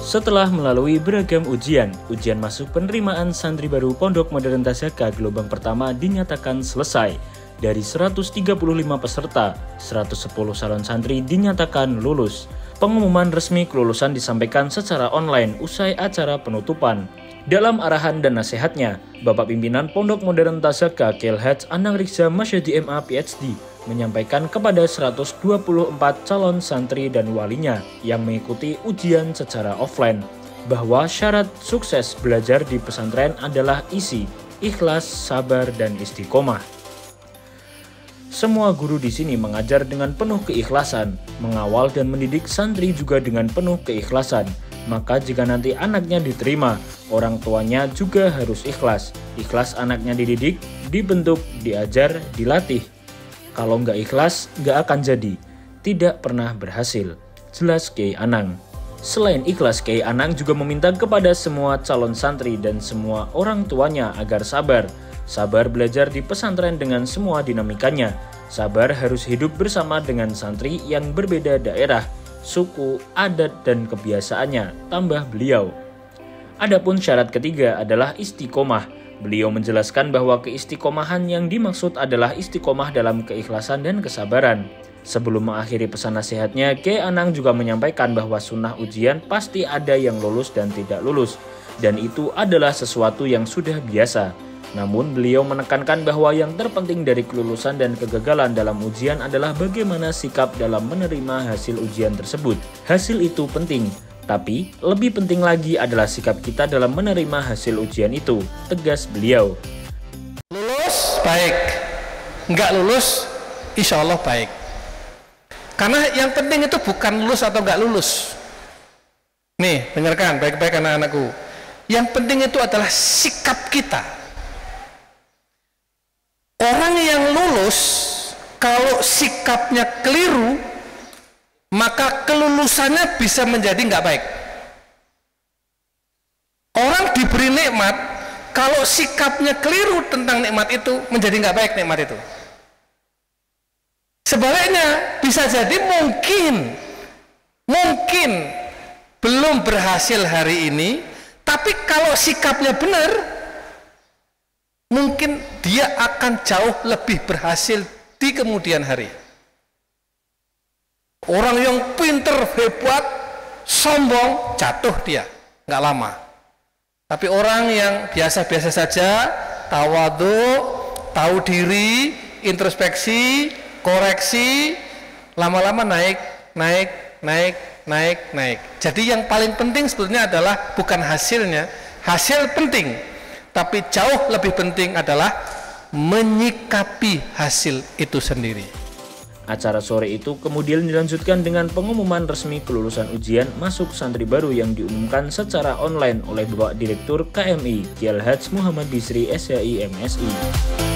Setelah melalui beragam ujian masuk penerimaan santri baru Pondok Modern Tasaka gelombang pertama dinyatakan selesai. Dari 135 peserta, 110 calon santri dinyatakan lulus. Pengumuman resmi kelulusan disampaikan secara online usai acara penutupan. Dalam arahan dan nasihatnya, Bapak Pimpinan Pondok Modern Tasaka Kiai Anang Riksa Masyadi MA PhD menyampaikan kepada 124 calon santri dan walinya yang mengikuti ujian secara offline bahwa syarat sukses belajar di pesantren adalah isi, ikhlas, sabar, dan istiqomah. Semua guru di sini mengajar dengan penuh keikhlasan, mengawal dan mendidik santri juga dengan penuh keikhlasan. Maka jika nanti anaknya diterima, orang tuanya juga harus ikhlas. Ikhlas anaknya dididik, dibentuk, diajar, dilatih. Kalau nggak ikhlas, nggak akan jadi. Tidak pernah berhasil. Jelas Kiai Anang. Selain ikhlas, Kiai Anang juga meminta kepada semua calon santri dan semua orang tuanya agar sabar. Sabar belajar di pesantren dengan semua dinamikanya. Sabar harus hidup bersama dengan santri yang berbeda daerah, suku, adat, dan kebiasaannya, tambah beliau. Adapun syarat ketiga adalah istiqomah. Beliau menjelaskan bahwa keistiqomahan yang dimaksud adalah istiqomah dalam keikhlasan dan kesabaran. Sebelum mengakhiri pesan nasihatnya, Kiai Anang juga menyampaikan bahwa sunnah ujian pasti ada yang lulus dan tidak lulus, dan itu adalah sesuatu yang sudah biasa. Namun beliau menekankan bahwa yang terpenting dari kelulusan dan kegagalan dalam ujian adalah bagaimana sikap dalam menerima hasil ujian tersebut. Hasil itu penting, tapi lebih penting lagi adalah sikap kita dalam menerima hasil ujian itu, tegas beliau. Lulus baik, nggak lulus insya Allah baik. Karena yang penting itu bukan lulus atau nggak lulus. Nih, dengarkan baik-baik anak-anakku. Yang penting itu adalah sikap kita. Orang yang lulus, kalau sikapnya keliru, maka kelulusannya bisa menjadi nggak baik. Orang diberi nikmat, kalau sikapnya keliru tentang nikmat itu, menjadi nggak baik nikmat itu. Sebaliknya, bisa jadi mungkin belum berhasil hari ini, tapi kalau sikapnya benar, mungkin dia akan jauh lebih berhasil di kemudian hari. Orang yang pinter, hebat, sombong, jatuh dia, nggak lama. Tapi orang yang biasa-biasa saja, tawadhu, tahu diri, introspeksi, koreksi, lama-lama naik. Jadi yang paling penting sebetulnya adalah bukan hasilnya, hasil penting, tapi jauh lebih penting adalah menyikapi hasil itu sendiri. Acara sore itu kemudian dilanjutkan dengan pengumuman resmi kelulusan ujian masuk santri baru yang diumumkan secara online oleh Bapak Direktur KMI Kiai Muhammad Bisri SHI MSI.